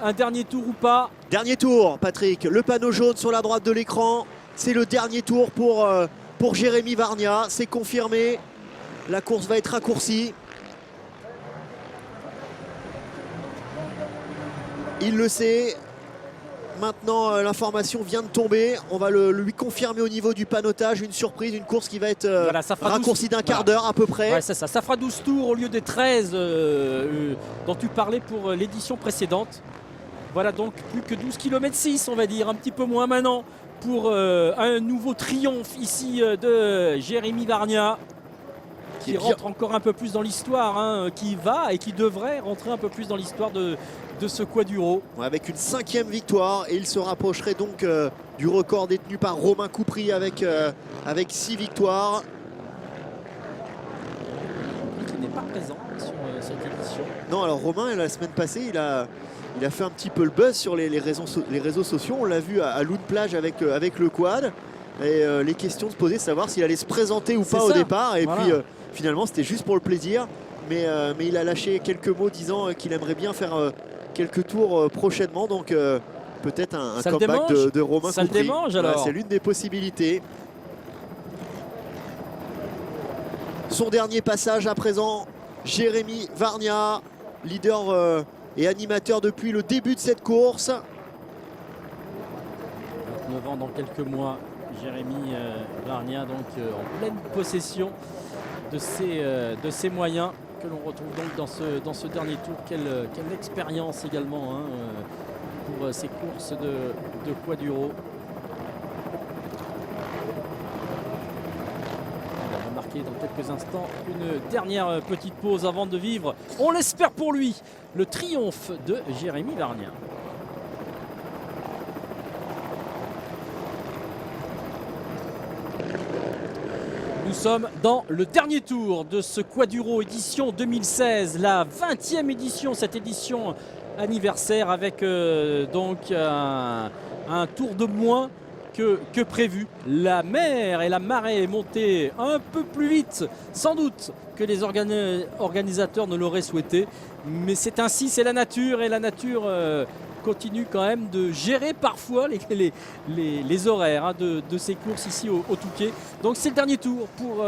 un dernier tour ou pas? Dernier tour, Patrick. Le panneau jaune sur la droite de l'écran. C'est le dernier tour pour Jérémy Vargna. C'est confirmé. La course va être raccourcie. Il le sait. Maintenant, l'information vient de tomber. On va lui confirmer au niveau du panotage. Une surprise, une course qui va être Voilà, ça fera raccourcie 12 d'un quart d'heure à peu près. Ouais, c'est ça. Ça fera 12 tours au lieu des 13 dont tu parlais pour l'édition précédente. Voilà donc plus que 12 km 6, on va dire, un petit peu moins maintenant pour un nouveau triomphe ici de Jérémy Vargna, qui rentre encore un peu plus dans l'histoire, hein, qui va et qui devrait rentrer un peu plus dans l'histoire de ce quaduro. Ouais, avec une 5e victoire, et il se rapprocherait donc du record détenu par Romain Coupry avec 6 victoires. Qui n'est pas présent sur cette édition. Non, alors Romain, la semaine passée, il a fait un petit peu le buzz sur les réseaux sociaux. On l'a vu à Loon Plage avec le quad. Et les questions se posaient, savoir s'il allait se présenter ou pas au départ. Et voilà. Puis finalement, c'était juste pour le plaisir. Mais il a lâché quelques mots disant qu'il aimerait bien faire quelques tours prochainement. Donc peut-être un comeback de Romain Coupry. Ça le démange alors. Ouais, c'est l'une des possibilités. Son dernier passage à présent, Jérémy Vargna, leader et animateur depuis le début de cette course. 29 ans dans quelques mois, Jérémy Vargna donc en pleine possession de ses moyens que l'on retrouve donc dans ce dernier tour. Quelle expérience également hein, pour ces courses de quaduro. On va marquer dans quelques instants une dernière petite pause avant de vivre, on l'espère pour lui, le triomphe de Jérémy Vargna. Nous sommes dans le dernier tour de ce quaduro édition 2016, la 20e édition, cette édition anniversaire avec donc un tour de moins que prévu. La mer et la marée est montée un peu plus vite, sans doute, que les organisateurs ne l'auraient souhaité. Mais c'est ainsi, c'est la nature, et la nature continue quand même de gérer parfois les horaires hein, de ces courses ici au Touquet. Donc c'est le dernier tour pour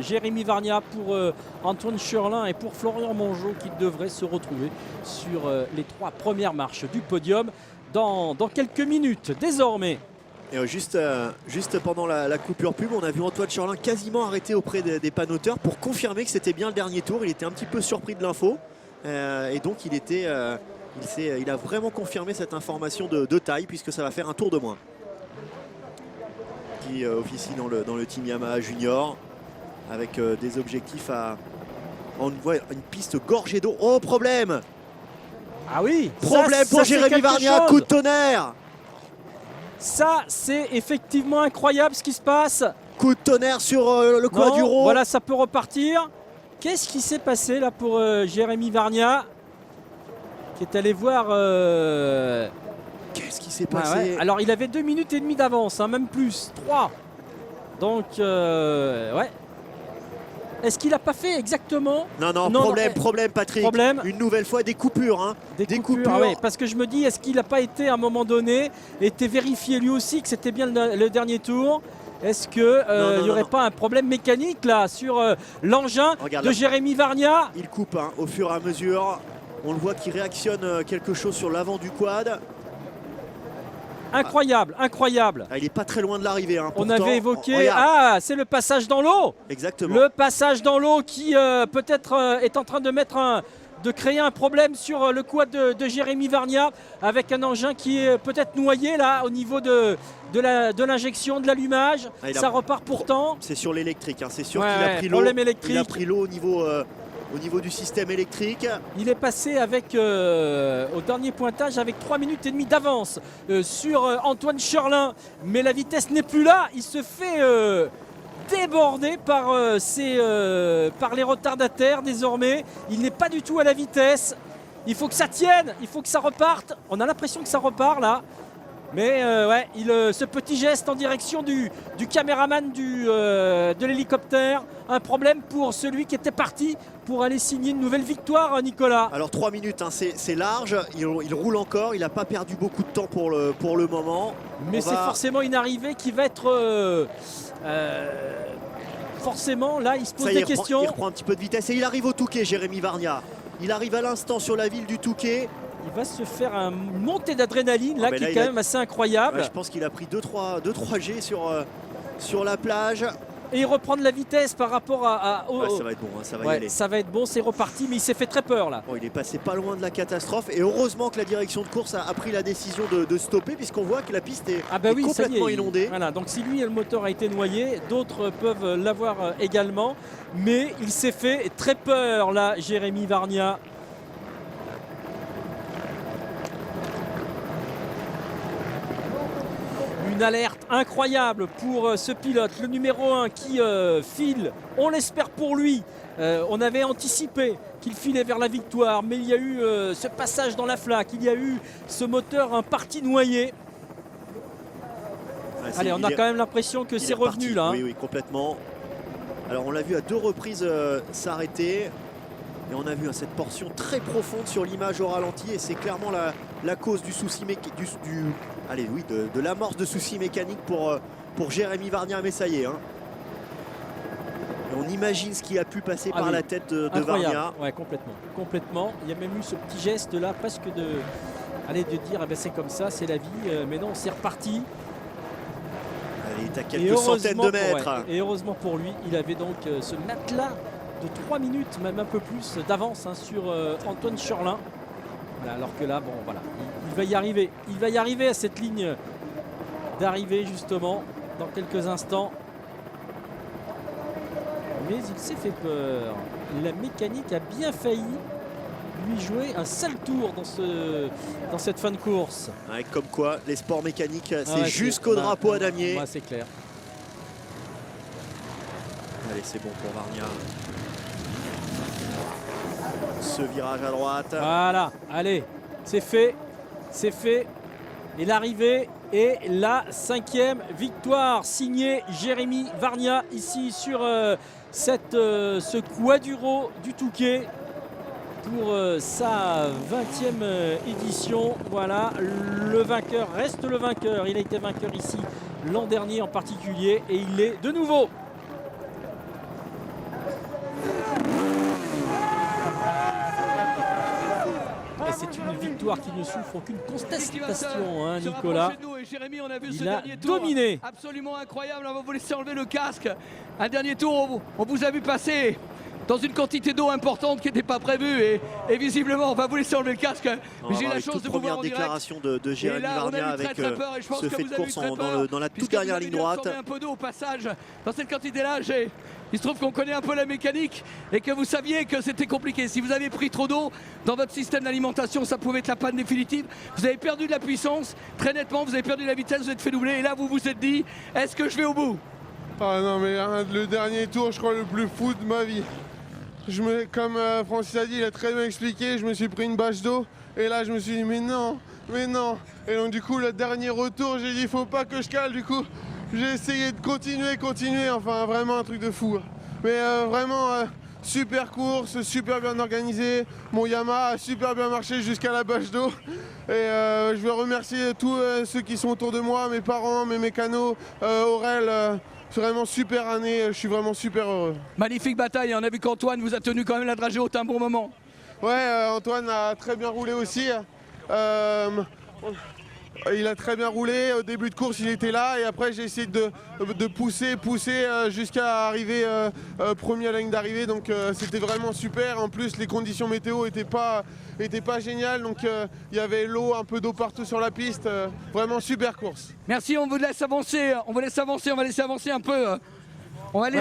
Jérémy Vargna, pour Antoine Cherlin et pour Florian Mongeau, qui devraient se retrouver sur les 3 premières marches du podium dans quelques minutes désormais. Et juste pendant la coupure pub, on a vu Antoine Cherlin quasiment arrêté auprès des panoteurs pour confirmer que c'était bien le dernier tour. Il était un petit peu surpris de l'info et donc il a vraiment confirmé cette information de taille, puisque ça va faire un tour de moins. Qui officie dans le team Yamaha Junior avec des objectifs on voit une piste gorgée d'eau. Oh, problème! Ah oui! Problème pour Jérémy Vargna, coup de tonnerre! Ça, c'est effectivement incroyable ce qui se passe. Coup de tonnerre sur le quaduro. Voilà, ça peut repartir. Qu'est-ce qui s'est passé là pour Jérémy Vargna, qui est allé voir... Qu'est-ce qui s'est passé? Ouais. Alors, il avait 2 minutes et demie d'avance, hein, même plus, 3. Donc, ouais. Est-ce qu'il n'a pas fait exactement? Non, problème Patrick. Une nouvelle fois, des coupures. Hein. Des coupures. Ah ouais, parce que je me dis, est-ce qu'il n'a pas été à un moment donné, été vérifié lui aussi que c'était bien le dernier tour? Est-ce qu'il n'y aurait pas un problème mécanique là sur l'engin de Jérémy Vargna? Il coupe hein, au fur et à mesure. On le voit qui réactionne quelque chose sur l'avant du quad. Incroyable, incroyable. Ah, il n'est pas très loin de l'arrivée. Hein, on avait évoqué, c'est le passage dans l'eau. Exactement. Le passage dans l'eau qui peut-être est en train de créer un problème sur le quad de Jérémy Vargna, avec un engin qui est peut-être noyé là au niveau de l'injection, de l'allumage. Ça repart pourtant. C'est sur l'électrique, hein. C'est sûr qu'il a pris l'eau. Il a pris l'eau au niveau du système électrique. Il est passé avec au dernier pointage avec 3 minutes et demie d'avance sur Antoine Cherlin, mais la vitesse n'est plus là. Il se fait débordé par les retardataires désormais. Il n'est pas du tout à la vitesse. Il faut que ça tienne, il faut que ça reparte. On a l'impression que ça repart là. Mais ouais, ce petit geste en direction du caméraman de l'hélicoptère, un problème pour celui qui était parti pour aller signer une nouvelle victoire, Nicolas. Alors 3 minutes, hein, c'est large, il roule encore, il n'a pas perdu beaucoup de temps pour le moment. Mais c'est forcément une arrivée qui va être... forcément, là, il se pose des questions. Il reprend un petit peu de vitesse et il arrive au Touquet, Jérémy Vargna. Il arrive à l'instant sur la ville du Touquet. Il va se faire une montée d'adrénaline là, qui est quand même assez incroyable. Ouais, je pense qu'il a pris 2-3 G sur la plage. Et il reprend de la vitesse par rapport ça va être bon, hein, ça va y aller. Ça va être bon, c'est reparti, mais il s'est fait très peur là. Bon, il est passé pas loin de la catastrophe et heureusement que la direction de course a pris la décision de stopper puisqu'on voit que la piste est, est complètement inondée. Voilà, donc si lui, le moteur a été noyé, d'autres peuvent l'avoir également. Mais il s'est fait très peur là, Jérémy Vargna. Une alerte incroyable pour ce pilote, le numéro 1 qui file, on l'espère pour lui. On avait anticipé qu'il filait vers la victoire, mais il y a eu ce passage dans la flaque, il y a eu ce moteur un parti noyé. Ouais, allez, on a quand même l'impression que c'est revenu là. Oui, complètement. Alors on l'a vu à 2 reprises s'arrêter. Et on a vu cette portion très profonde sur l'image au ralenti et c'est clairement la cause du souci de l'amorce de soucis mécaniques pour Jérémy Vargna, mais ça y est. Hein. Et on imagine ce qui a pu passer par la tête de Vargna. Ouais, complètement. Il y a même eu ce petit geste là, presque de dire c'est comme ça, c'est la vie. Mais non, c'est reparti. Il est à quelques centaines de mètres. Et heureusement pour lui, il avait donc ce matelas de 3 minutes, même un peu plus d'avance sur Antoine Churlin. Voilà, alors que là, bon voilà, il va y arriver. Il va y arriver à cette ligne d'arrivée justement dans quelques instants. Mais il s'est fait peur. La mécanique a bien failli lui jouer un sale tour dans cette fin de course. Ouais, comme quoi, les sports mécaniques, c'est jusqu'au drapeau à damier. Ouais, c'est clair. Allez, c'est bon pour Vargna. Ce virage à droite. Voilà, allez, c'est fait. Et l'arrivée est la 5e victoire signée Jérémy Vargna ici sur ce Quaduro du Touquet pour sa 20e édition. Voilà, le vainqueur reste le vainqueur. Il a été vainqueur ici l'an dernier en particulier et il l'est de nouveau. Et c'est une victoire qui ne souffre aucune contestation, hein, Nicolas. Il a dominé. Absolument incroyable, on va vous laisser enlever le casque. Un dernier tour, on vous a vu passer dans une quantité d'eau importante qui n'était pas prévue et visiblement on va vous laisser enlever le casque. Mais j'ai la chance de vous voir en direct. Déclaration de Jérémy Vargna avec ce fait de course dans la toute dernière ligne droite. Un peu d'eau au passage dans cette quantité-là. Il se trouve qu'on connaît un peu la mécanique et que vous saviez que c'était compliqué. Si vous avez pris trop d'eau dans votre système d'alimentation, ça pouvait être la panne définitive. Vous avez perdu de la puissance, très nettement, vous avez perdu de la vitesse, vous êtes fait doubler. Et là, vous vous êtes dit, est-ce que je vais au bout? Ah non, mais le dernier tour, je crois, le plus fou de ma vie. Comme Francis a dit, il a très bien expliqué, je me suis pris une bâche d'eau. Et là, je me suis dit, mais non. Et donc, du coup, le dernier retour, j'ai dit, il faut pas que je cale. Du coup, j'ai essayé de continuer, enfin vraiment un truc de fou. Mais vraiment super course, super bien organisée. Mon Yamaha a super bien marché jusqu'à la bâche d'eau. Et je veux remercier tous ceux qui sont autour de moi, mes parents, mes mécanos, Aurel. C'est vraiment super année, je suis vraiment super heureux. Magnifique bataille, on a vu qu'Antoine vous a tenu quand même la dragée haute un bon moment. Ouais, Antoine a très bien roulé aussi. Il a très bien roulé, au début de course il était là et après j'ai essayé de pousser jusqu'à arriver premier à la ligne d'arrivée, donc c'était vraiment super. En plus les conditions météo étaient pas géniales, donc il y avait l'eau, un peu d'eau partout sur la piste, vraiment super course. Merci, on vous laisse avancer, on va laisser avancer un peu. On va laisser